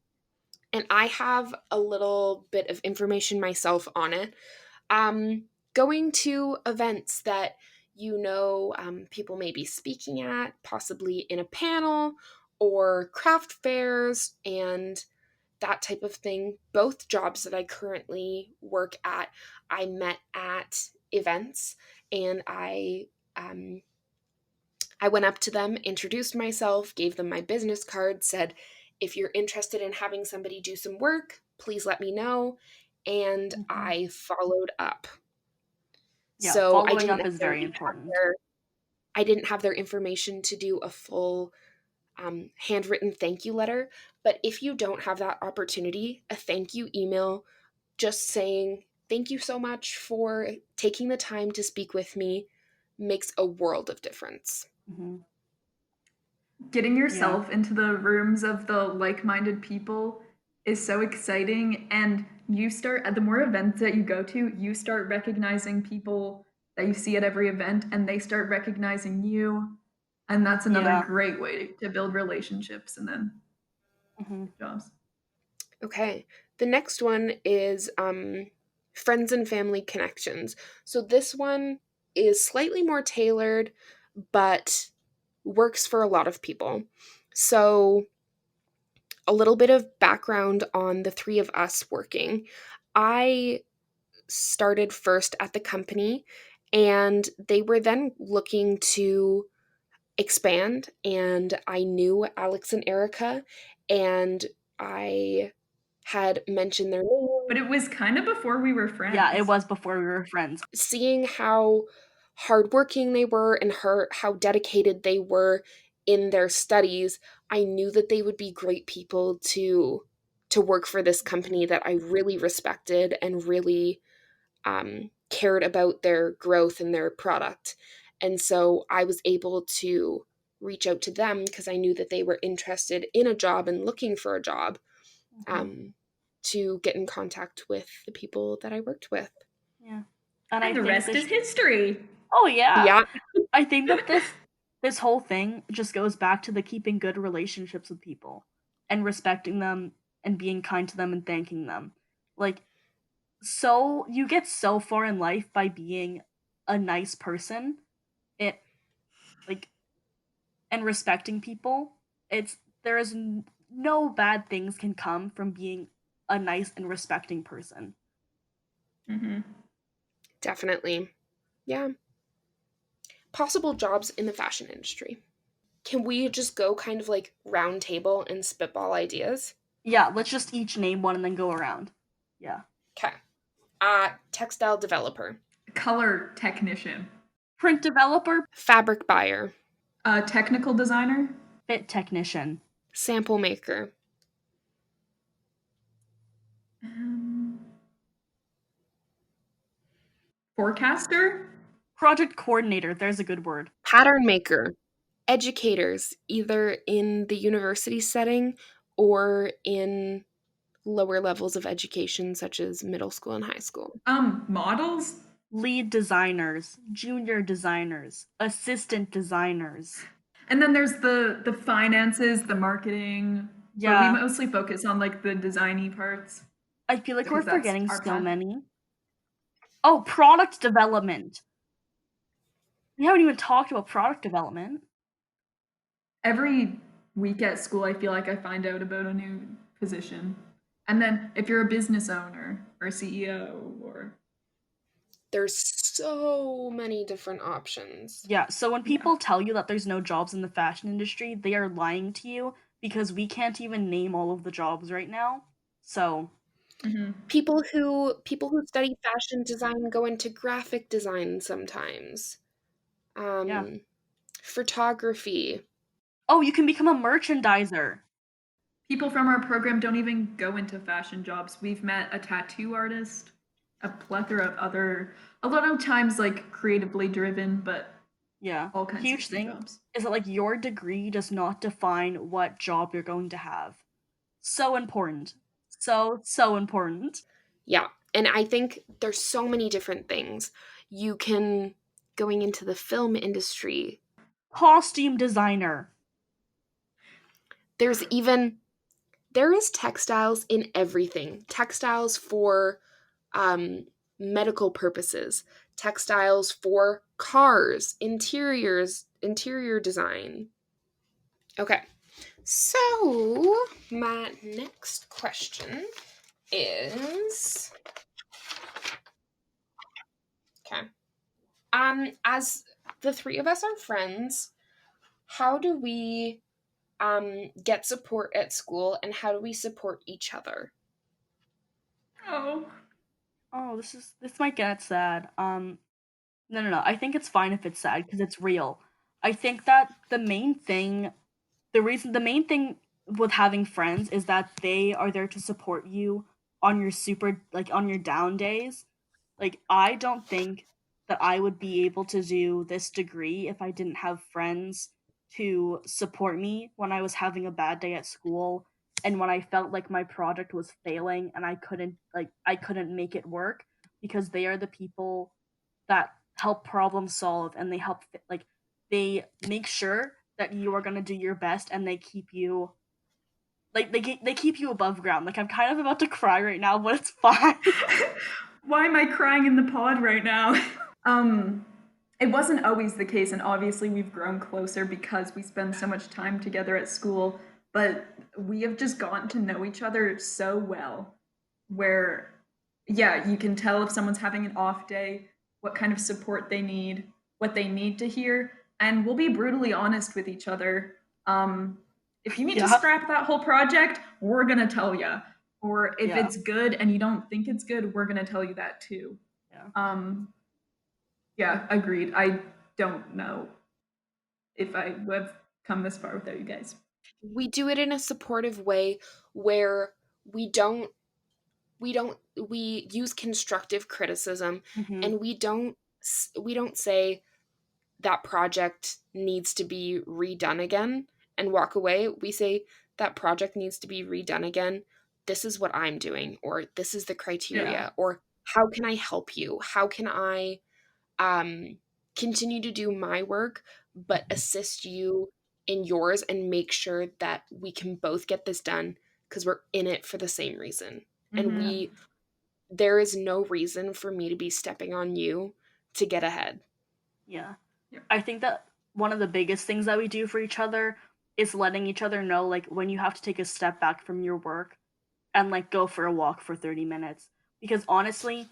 I have a little bit of information myself on it. Um, Going to events that people may be speaking at, possibly in a panel or craft fairs and that type of thing. Both jobs that I currently work at, I met at events, and um, I went up to them, introduced myself, gave them my business card, said, "If you're interested in having somebody do some work, please let me know." And Hmm. I followed up. Yeah, So following up is very important. I didn't have their information to do a full handwritten thank you letter. But if you don't have that opportunity, a thank you email just saying, "Thank you so much for taking the time to speak with me," makes a world of difference. Hmm. Getting Yeah. yourself into the rooms of the like-minded people is so exciting, and you start at the more events that you go to, you start recognizing people that you see at every event and they start recognizing you, and that's another Yeah. great way to build relationships and then Hmm. get jobs. Okay. The next one is friends and family connections. So this one is slightly more tailored, but works for a lot of people. So, a little bit of background on the three of us working. I started first at the company, and they were then looking to expand, and I knew Alex and Erika, and I had mentioned their name. But it was kind of before we were friends. Yeah, it was before we were friends. Seeing how hardworking they were and how dedicated they were in their studies, I knew that they would be great people to work for this company that I really respected and really cared about their growth and their product. And so I was able to reach out to them because I knew that they were interested in a job and looking for a job, to get in contact with the people that I worked with. Yeah. And the rest is history. Oh, yeah. Yeah. I think that this whole thing just goes back to the keeping good relationships with people and respecting them and being kind to them and thanking them. Like, so you get so far in life by being a nice person. It like and respecting people. There is no bad things can come from being a nice and respecting person. Mm-hmm. Definitely. Yeah. Possible jobs in the fashion industry. Can we just go kind of like round table and spitball ideas? Yeah, let's just each name one and then go around. Yeah. Okay. Textile developer. Color technician. Print developer. Fabric buyer. Technical designer. Fit technician. Sample maker. Forecaster. Project coordinator, there's a good word. Pattern maker. Educators, either in the university setting or in lower levels of education, such as middle school and high school. Models. Lead designers, junior designers, assistant designers. And then there's the finances, the marketing. Yeah. But we mostly focus on like the designy parts. I feel like we're Because that's forgetting our so path. many. Oh, product development. We haven't even talked about product development. Every week at school, I feel like I find out about a new position. And then if you're a business owner or a CEO or There's so many different options. Yeah, so when people tell you that there's no jobs in the fashion industry, they are lying to you because we can't even name all of the jobs right now. So, People who study fashion design go into graphic design sometimes. yeah. Photography. Oh, you can become a merchandiser. people from our program don't even go into fashion jobs. We've met a tattoo artist, a plethora of other, a lot of times like creatively driven, but Yeah. all kinds Huge of thing jobs. is that like your degree does not define what job you're going to have. So important. So important. Yeah. And I think there's so many different things. You can going into the film industry. Costume designer. There is textiles in everything. Textiles for medical purposes, textiles for cars, interior design. Okay. So, my next question is okay. As the three of us are friends, how do we get support at school, and how do we support each other? Oh. Oh, this might get sad. No. I think it's fine if it's sad because it's real. I think that the main thing with having friends is that they are there to support you on your on your down days. Like, I don't think that I would be able to do this degree if I didn't have friends to support me when I was having a bad day at school and when I felt like my project was failing and I couldn't make it work, because they are the people that help problem solve, and they make sure that you are going to do your best, and they keep you they keep you above ground. Like, I'm kind of about to cry right now, but it's fine. Why am I crying in the pod right now? It wasn't always the case, and obviously we've grown closer because we spend so much time together at school, but we have just gotten to know each other so well where, yeah, you can tell if someone's having an off day, what kind of support they need, what they need to hear, and we'll be brutally honest with each other. If you need to Yeah. scrap that whole project, we're gonna tell you. Or if Yeah. it's good and you don't think it's good, we're gonna tell you that too. Yeah. Yeah, agreed. I don't know if I would have come this far without you guys. We do it in a supportive way where we don't we use constructive criticism, Mm-hmm. and we don't say that project needs to be redone again and walk away. We say that project needs to be redone again. This is what I'm doing, or this is the Yeah. criteria, or how can I help you? How can I um, continue to do my work, but assist you in yours and make sure that we can both get this done because we're in it for the same reason. And Yeah. there is no reason for me to be stepping on you to get ahead. Yeah. Yeah. I think that one of the biggest things that we do for each other is letting each other know, like, when you have to take a step back from your work and, like, go for a walk for 30 minutes. Because honestly,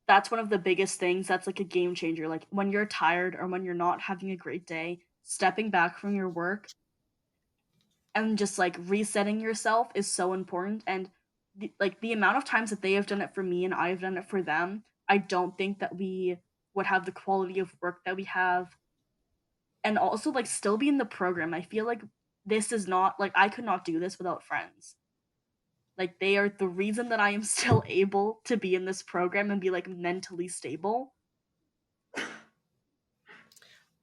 that's one of the biggest things that's, like, a game changer. Like, when you're tired or when you're not having a great day, stepping back from your work and just, like, resetting yourself is so important. And, the amount of times that they have done it for me and I've done it for them, I don't think that we would have the quality of work that we have, and also, like, still be in the program. I feel like this is not, like, I could not do this without friends. Like, they are the reason that I am still able to be in this program and be, like, mentally stable.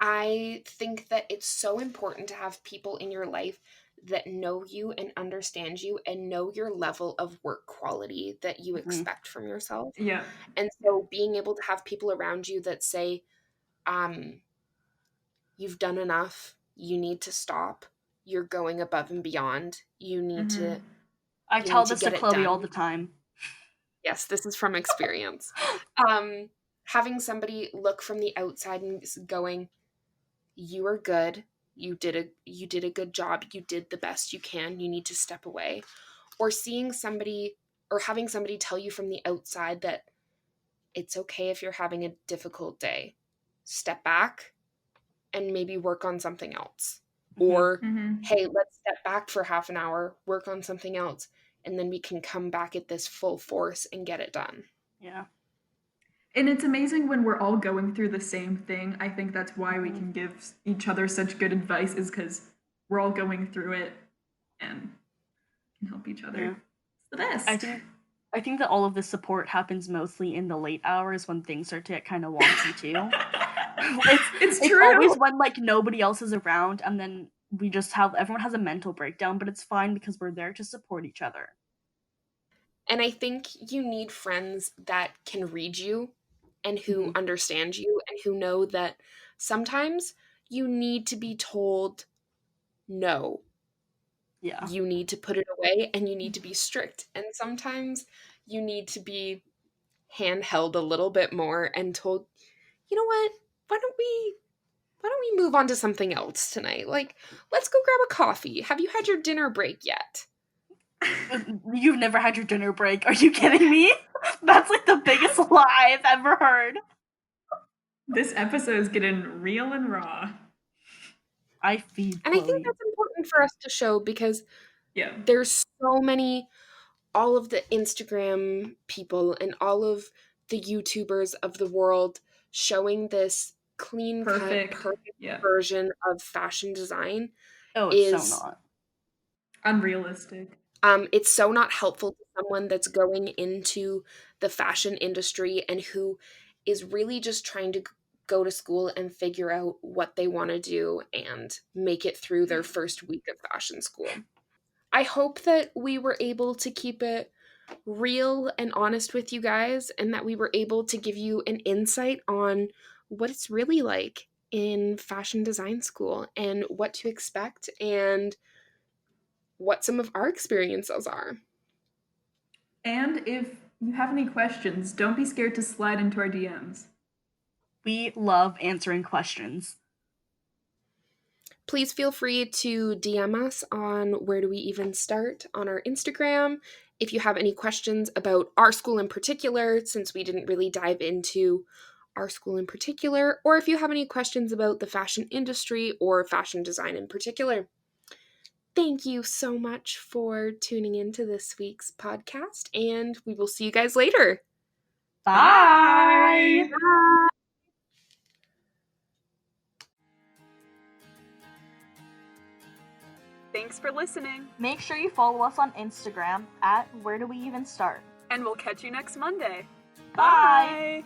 I think that it's so important to have people in your life that know you and understand you and know your level of work quality that you Mhm. expect from yourself. Yeah. And so being able to have people around you that say, um, you've done enough, you need to stop, you're going above and beyond, I you tell need to this to get it Chloe all done. the time. Yes, this is from experience. Having somebody look from the outside and going, you are good, you did a good job, you did the best you can, you need to step away. Or seeing somebody or having somebody tell you from the outside that it's okay if you're having a difficult day. Step back and maybe work on something else. Mhm. Or, hey, let's step back for half an hour, work on something else, and then we can come back at this full force and get it done. Yeah. And it's amazing when we're all going through the same thing. I think that's why we Mhm. can give each other such good advice, is because we're all going through it and can help each other. Yeah. It's the I best. think I think that all of this support happens mostly in the late hours when things start to get kind of wonky too. it's It's it's true. always when, like, nobody else is around, and then we just have everyone has a mental breakdown, but it's fine because we're there to support each other. And I think you need friends that can read you and who Mhm. understand you and who know that sometimes you need to be told no. Yeah. You need to put it away and you need to be strict. And sometimes you need to be handheld a little bit more and told, you know what? Why don't we move on to something else tonight? Like, let's go grab a coffee. Have you had your dinner break yet? You've never had your dinner break. Are you kidding me? That's, like, the biggest lie I've ever heard. This episode is getting real and raw. I feed And I think Chloe. that's important for us to show because Yeah. there's so many, all of the Instagram people and all of the YouTubers of the world showing this clean cut, Perfect. perfect Yeah. version of fashion design Oh, it's so is not. Unrealistic. it's so not helpful to someone that's going into the fashion industry and who is really just trying to go to school and figure out what they want to do and make it through their first week of fashion school. I hope that we were able to keep it real and honest with you guys and that we were able to give you an insight on what it's really like in fashion design school and what to expect and what some of our experiences are. And if you have any questions, don't be scared to slide into our DMs. We love answering questions. Please feel free to DM us on Where Do We Even Start on our Instagram. If you have any questions about our school in particular, since we didn't really dive into our school in particular, or if you have any questions about the fashion industry or fashion design in particular. Thank you so much for tuning into this week's podcast, and we will see you guys later. Bye! Bye. Thanks for listening. Make sure you follow us on Instagram at Where Do We Even Start? And we'll catch you next Monday. Bye! Bye.